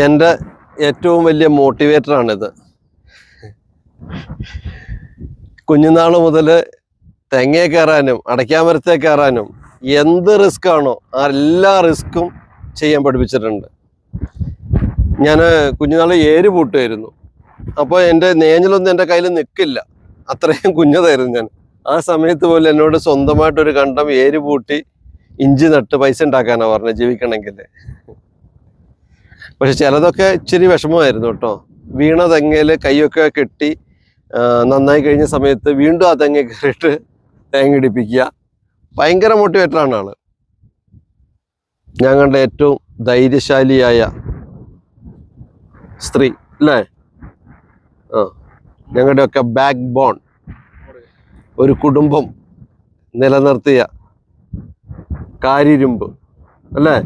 എൻ്റെ ഏറ്റവും വലിയ മോട്ടിവേറ്ററാണിത്. കുഞ്ഞുനാൾ മുതൽ തെങ്ങേ കയറാനും അടയ്ക്കാമരത്തേ കയറാനും എന്ത് റിസ്ക് ആണോ ആ എല്ലാ റിസ്ക്കും ചെയ്യാൻ പഠിപ്പിച്ചിട്ടുണ്ട്. ഞാൻ കുഞ്ഞുനാൾ ഏര് പൂട്ടുമായിരുന്നു. അപ്പോൾ എൻ്റെ നേഞ്ഞലൊന്നും എൻ്റെ കയ്യിൽ നിൽക്കില്ല, അത്രയും കുഞ്ഞതായിരുന്നു ഞാൻ. ആ സമയത്ത് പോലും എന്നോട് സ്വന്തമായിട്ടൊരു കണ്ടം ഏര് പൂട്ടി ഇഞ്ചി നട്ട് പൈസ ഉണ്ടാക്കാനാണ് പറഞ്ഞത്, ജീവിക്കണമെങ്കിൽ. പക്ഷെ ചിലതൊക്കെ ഇച്ചിരി വിഷമമായിരുന്നു കേട്ടോ. വീണ തെങ്ങയിൽ കൈയൊക്കെ കെട്ടി നന്നായി കഴിഞ്ഞ സമയത്ത് വീണ്ടും ആ തെങ്ങ കയറിയിട്ട് തേങ്ങ ഇടിപ്പിക്കുക. ഭയങ്കര മോട്ടിവേറ്ററാണ് ആള്. ഞങ്ങളുടെ ഏറ്റവും ധൈര്യശാലിയായ സ്ത്രീ അല്ലേ? ഞങ്ങളുടെയൊക്കെ ബാക്ക് ബോൺ, ഒരു കുടുംബം നിലനിർത്തിയ കാരിരുമ്പ് അല്ലേ?